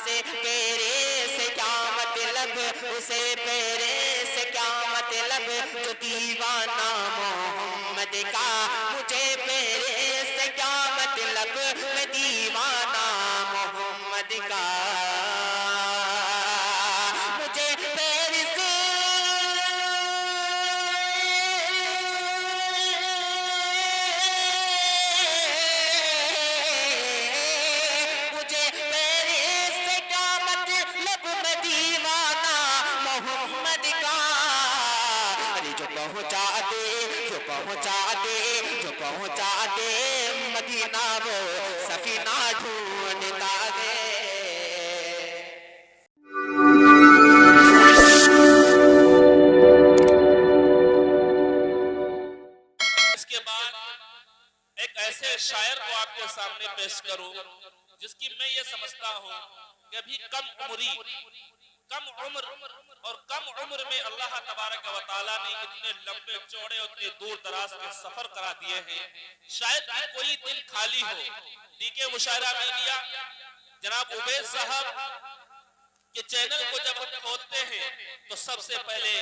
उसे तेरे से क्या मतलब, उसे तेरे से क्या मतलब, जो दीवाना मोहम्मद का। मुझे तेरे से क्या मतलब, मैं दीवाना मोहम्मद का। मुझे तेरे से मुझे तेरे से क्या मतलब, मैं दीवाना मोहम्मद का। अरे जो पहुंचा दे, जो पहुंचा दे, जो पहुंचा दे मदीना, वो सफीना ढूंढता दे। इसके बाद एक ऐसे शायर को आपके सामने पेश करूं जिसकी मैं ये समझता हूं कि अभी कम उम्र और कम उम्र में अल्लाह तबारक व तआला ने इतने लंबे चौड़े और इतने दूर दराज के सफर करा दिए हैं। शायद कि कोई दिल खाली हो। डीके मुशायरा मीडिया जनाब उबैद साहब के चैनल को जब हम खोलते हैं तो सबसे पहले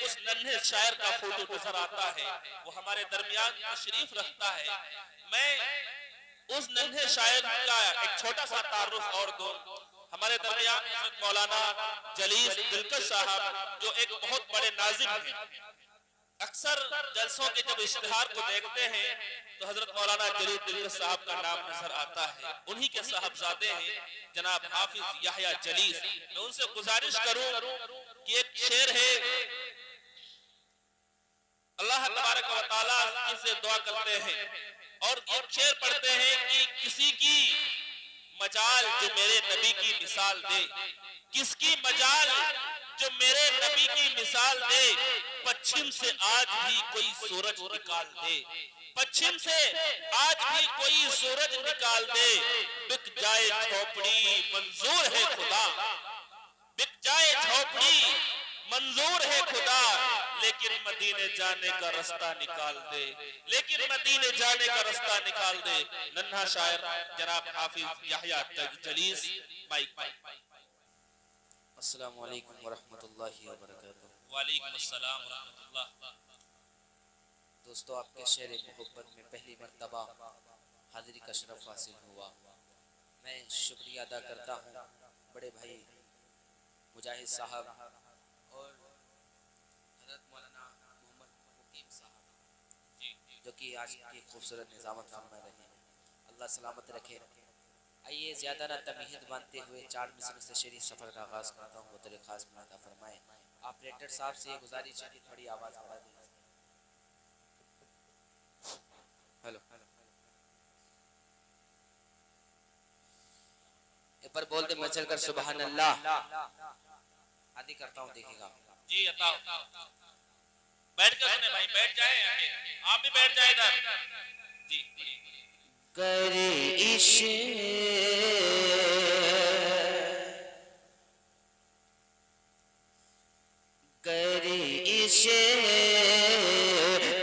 उस नन्हे शायर का फोटो नजर आता है। वो हमारे दरमियान तशरीफ रखता है। मैं उस नन्हे शायर का एक छोटा सा तारुफ और दूं। हमारे दरमियान हज़रत मौलाना जलीस दिलकश साहब जो एक बहुत बड़े नाज़िम हैं। अक्सर जलसों के जब इश्तिहार को देखते हैं तो हजरत मौलाना जलील दिलकश साहब का नाम नजर आता है। उन्हीं के साहबजादे हैं जनाब हाफिज याहया जलीस। मैं उनसे गुजारिश करूं कि एक शेर है, अल्लाह तबारक व तआला से दुआ करते हैं और एक शेर पढ़ते हैं कि किसी की मजाल जो मेरे नबी की मिसाल दे, किसकी मजाल जो मेरे नबी की मिसाल दे, पश्चिम से आज भी कोई सूरज निकाल दे, पश्चिम से आज भी कोई सूरज निकाल दे। बिक जाए झोपड़ी मंजूर है खुदा, बिक जाए झोपड़ी मंजूर है खुदा, लेकिन मदीने जाने का रास्ता निकाल दे, लेकिन मदीने जाने का रास्ता निकाल दे। नन्हा शायर जनाब हाफिज याहया जलीस माइक। अस्सलामु अलैकुम वरहमतुल्लाहि वबरकातुहू। वालेकुम अस्सलाम वरहमतुल्लाह। दोस्तों, आपके शेर मोहब्बत में पहली मर्तबा हाजिरी का शरफ हासिल हुआ। मैं शुक्रिया अदा करता हूँ बड़े भाई मुजाहिद साहब और हज़रत मौलाना मोहम्मद मुकीम साहब जो कि आज की खूबसूरत निज़ामत फरमा रहे हैं। अल्लाह सलामत रखे। आइए ज़्यादा ना तमीहद बांधते हुए 4 मिसर से शेरी सफ़र का आगाज़ करता हूँ। वो तेरे खास मनाता फरमाए। ऑपरेटर साहब से गुजारिश है कि थोड़ी आवाज़ बढ़ा दीजिए। हेलो, एक बार बोलते मैं चलकर सुबहान अल्लाह आदि करता हूँ, देखिएगा जी। अता बैठ कर सुने भाई, बैठ जाए आगे, आप भी बैठ जाए इधर जी। करे इश्क करे इश्क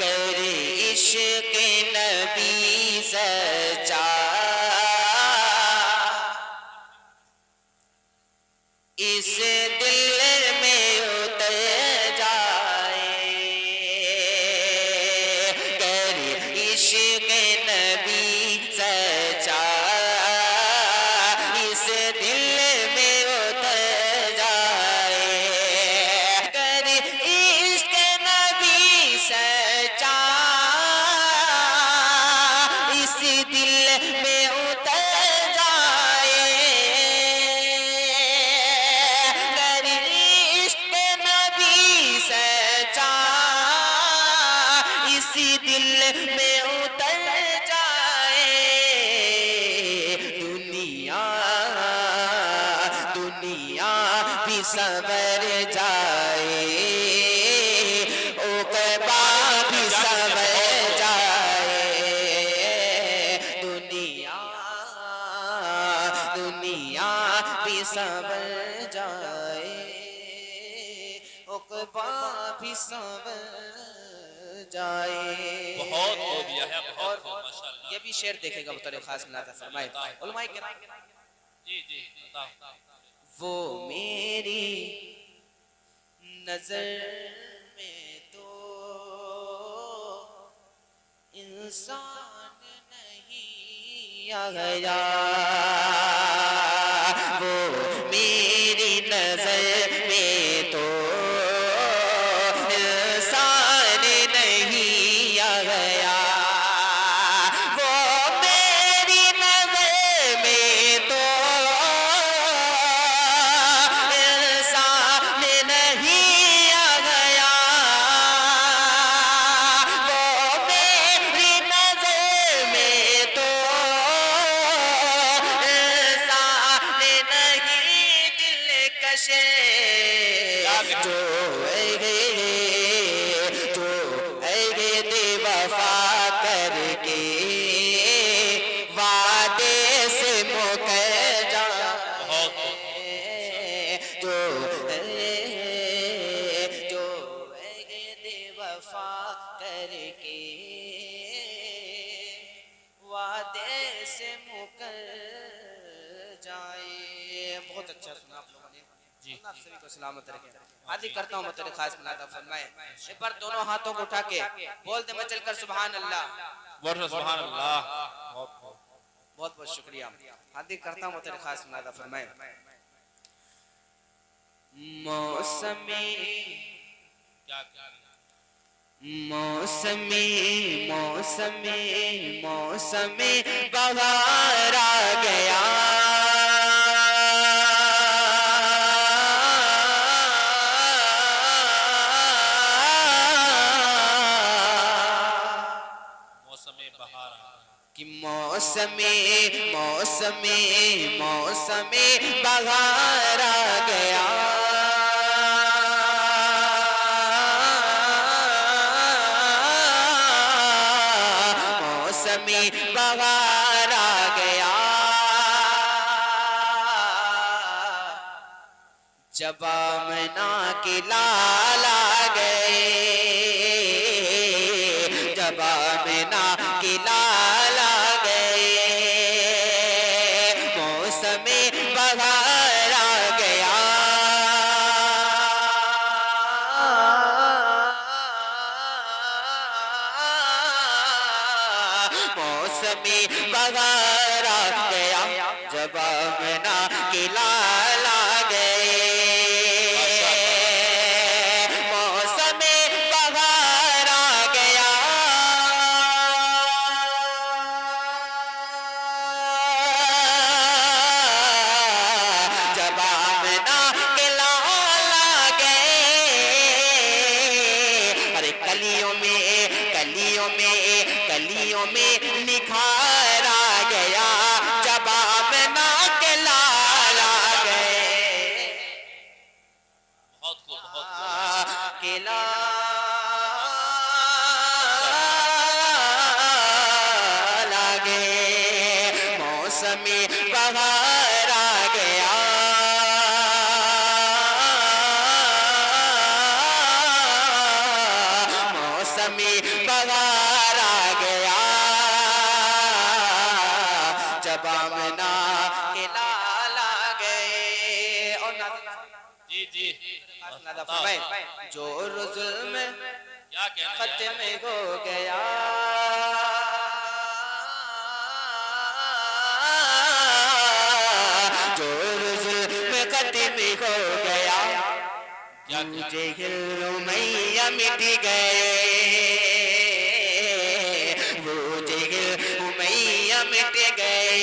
करे इश्क नबी सच्चा, इस दिल में उतर जाए। करे इश्क नबी सच्चा, इस दिल में उतर जाए। करे इश्क नबी सच्चा, इस दिल में उतर जाए। करे इश्क नबी सच्चा, इसी दिल में उतर जाए। दुनिया दुनिया भी संवर जाए, उक़बा भी संवर जाए। दुनिया दुनिया भी संवर जाए, उक़बा भी संवर जाए। बहुत हो गया है, बहुत और खूब, माशाअल्लाह। ये भी शेर देखेगा बतौर खास मिलाता फरमाए। उलमाए किराम जी जी बताओ। वो मेरी नजर में तो इंसान नहीं आया, वो मेरी नजर में तो इंसान नहीं आया, वो मेरी नजर में तो इंसान नहीं आया, वो मेरी नजर में तो इंसान नहीं, दिलकश जो बेवफा करके वादे से मुकर जाए, जो बेवफा करके वादे से मुकर जाए। बहुत अच्छा सुना आप लोगों ने जी। अल्लाह आप सभी को सलामत रखे। हाजिर करता हूँ मतलब खास मनाता फरमाए, एक बार दोनों हाथों को उठा के बोल दे मचल कर सुभान अल्लाह। सुभान अल्लाह। बहुत बहुत शुक्रिया। हाजिर करता हूँ मतलब खास मनाता फरमाए, मौसमी क्या क्या मौसमी मौसमी मौसमी बहार आ गया, मौसमे बहार आ गया। कि मौसमी मौसमी मौसमी बहार आ गया, मौसमी बहार आ गया, जब आमना के लाल आ गए, जब आमना के लाल आ गए, मौसमी बहार आ गया, मौसमी बहार आ गया, जब आमना के लाल आ गए, मौसमी बहार आ गया, जब आमना के लाल आ गए, अरे कलियों में कलियों में कलियों में निखार आ गया, जब आमना के लाल आ गए, बहुत खूब बहुत खूब। के लाल आ गए, मौसमी बहार आ गया, मौसमी बहार आ गया, जब आमना के लाल आ गए। और जी जी नादा फरमाए, जो जुल्म क्या कहना है? खत्म हो गया, जो जुल्म खत्म हो गया, क्या मुझे मैया मिट गए, मुझे मैया मिट गए,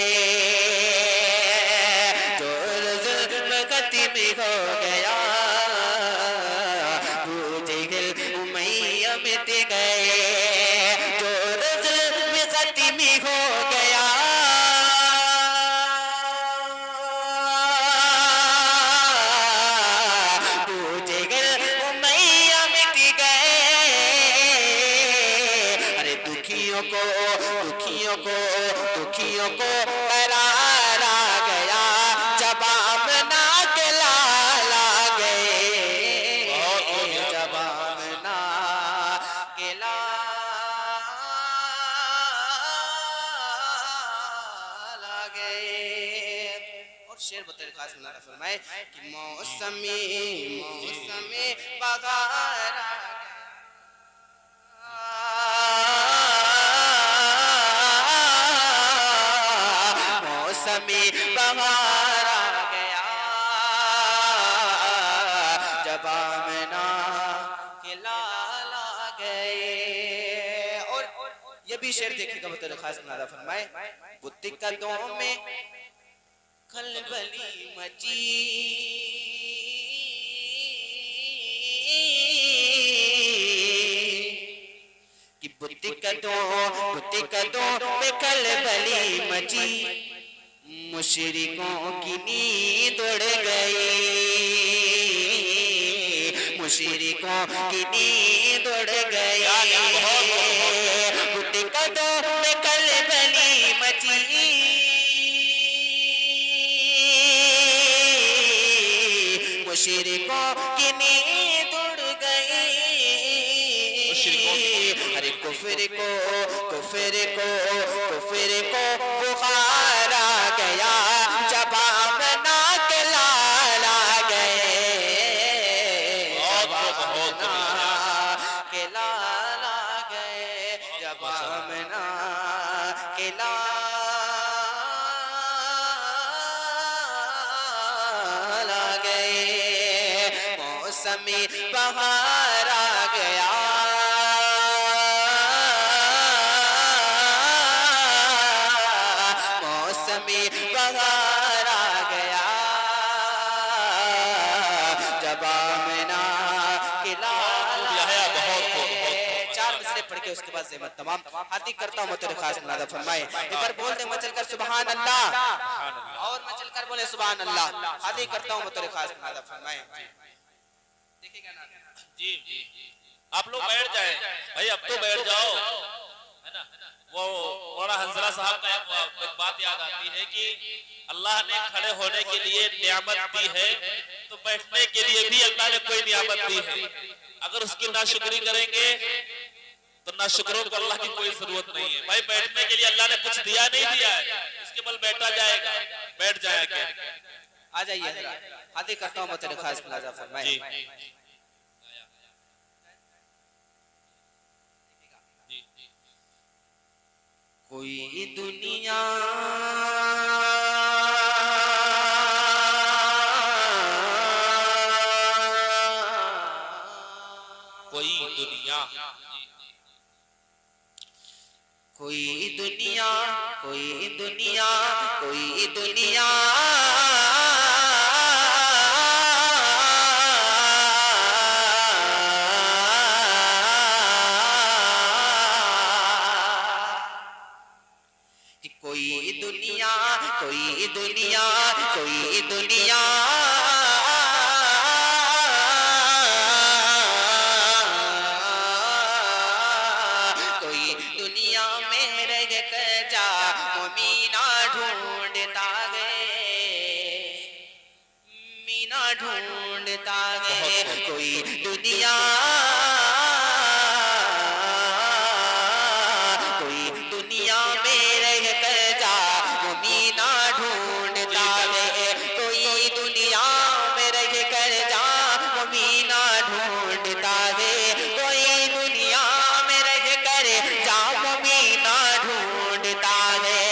जो जुल्म खत्म हो गया, मुझे मैया मिट गए, जो जुल्म खत्म हो गया, दुखियों को करार आ गया, जब आमना के लाल आ गए, जब आमना के लाल आ गए। और शेर बतौर खास मुनादा फरमाए कि मौसमी मौसमी बहार मौसमी बहार आ गया जब आमना के लाल आ गए। और ये भी शेर देखिएगा बतौर खास मुनादा फरमाए बुद्ध कदों में खलबली मची कि बुद्ध कदों में खलबली मची मुशरिकों की नींद उड़ गई मुशरिकों की नींद उड़ गई बुद्ध कदों में खलबली मची मुशरिकों की नींद उड़ गई अरे कुफर को बुखार आ गया जब आमना के लाल आ गए के लाल आ गए जब आमना के लाल आ गए मौसमी बहार आ गया मौसमी बहार आ गया जब आमना के लाल चार मिसरे पढ़ के उसके बाद ज़हमत तमाम हाथी करता हूँ तेरे खास मुनादा फरमाए एक बार बोल दे मचल कर सुभान अल्लाह और मचल कर बोले सुभान अल्लाह हाथी करता हूँ तेरे खास मुनादा फरमाए देखिएगा ना जी जी आप लोग बैठ जाए भाई अब तो बैठ जाओ है ना। वो मौलाना हंसरा साहब का एक बात याद आती है कि अल्लाह ने खड़े होने के लिए नियामत दी है तो बैठने के लिए भी अल्लाह ने कोई नियामत दी है। अगर उसकी नाशुक्री करेंगे तो नाशुक्रों को अल्लाह की कोई जरूरत नहीं है। भाई बैठने के लिए अल्लाह ने कुछ दिया नहीं दिया है इसके बल बैठा जाएगा बैठ जाएगा। आ जाइए हाथी करता हूँ तेरे खास मुनादा फरमाए कोई दुनिया कोई दुनिया कोई दुनिया कोई दुनिया कोई दुनिया कोई दुनिया कोई दुनिया कोई दुनिया कोई दुनिया में रह कर जा मीना ढूंढता गए मीना ढूंढता गए कोई दुनिया कोई दुनिया में रह कर गाँव मीना ढूंढता है।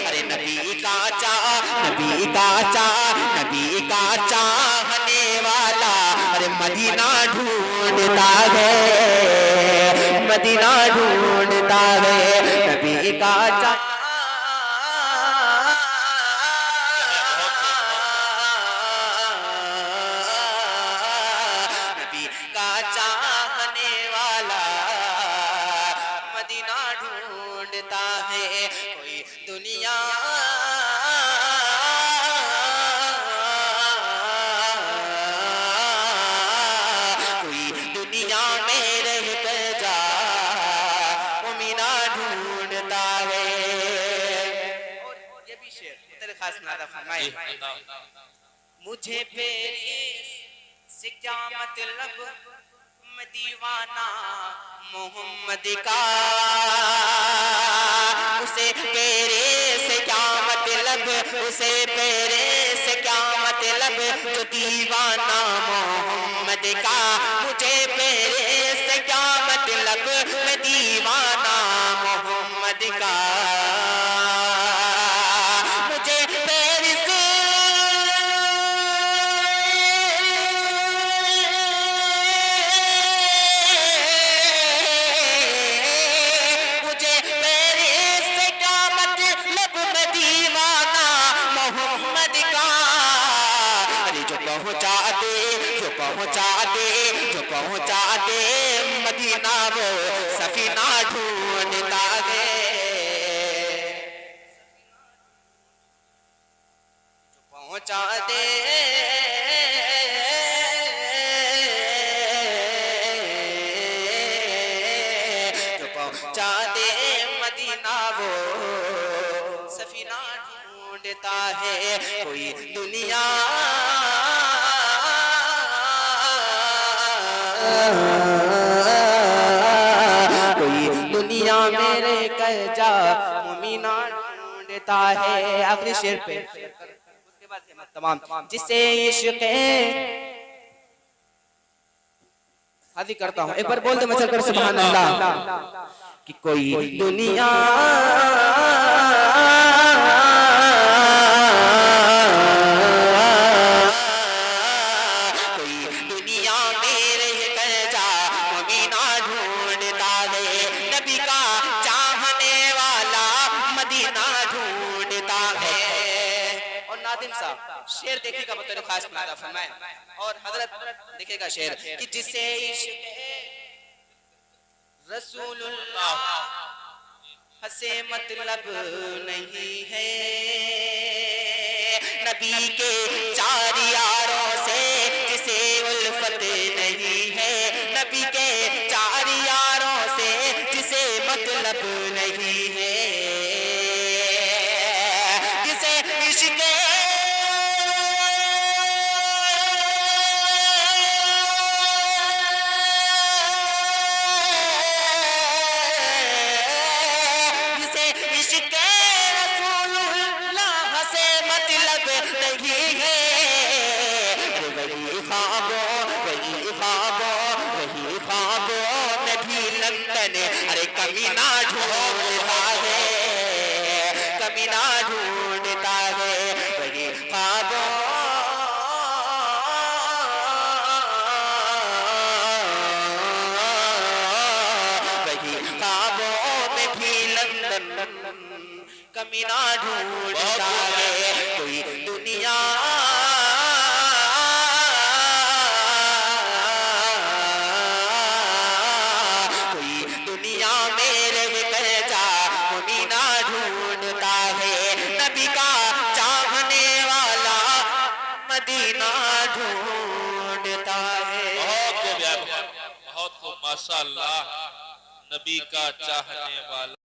अरे नबी का चाहने वाला अरे मदीना ढूंढता है मदीना ढूंढता है नबी का चाहने वाला मदीना ढूंढता है। कोई दुनिया कोई दुनिया में रह कर जा वो मीना ढूंढता है खास नादा फरमाए, मुझे तेरे से क्या मतलब, मैं दीवाना मोहम्मद का, उसे तेरे से क्या मतलब, उसे तेरे से क्या मतलब, जो दीवाना मोहम्मद का, मुझे तेरे से क्या मतलब, मैं दीवाना मोहम्मद का, मुझे तेरे से मुझे तेरे से क्या मतलब, मैं दीवाना मोहम्मद का, अरे जो पहुंचा दे, जो पहुंचा दे, जो पहुंचा दे मदीना, वो सफीना ढूंढता है, जो पहुंचा दे, जो पहुंचा दे मदीना, वो सफीना ढूंढता है, कोई दुनिया कोई दुनिया मेरे कह जा मुमीना ढूंढता है। आखिरी शेर पे, उसके बाद तमाम जिसे इश्क हादी करता हूँ, एक बार बोल दे मचल कर सुभान अल्लाह, कि कोई दुनिया शेर देखिएगा बतौर खास नादा फरमाए, और हजरत देखिएगा शेर कि जिसे इश्क रसूलुल्लाह हसे मतलब नहीं है, नबी के चार यारों से जिसे उल्फत नहीं है, नबी के चार यारों से जिसे मतलब नहीं है, जिसे इश्क अरे कमीना ढूंढता है, कमीना ढूंढता है, वही ख्वाबों वही ख्वाबों में भी लंदन कमीना ढूंढता है, कोई दुनिया ढूंढता है। बहुत खूब माशाअल्लाह, नबी का चाहने वाला।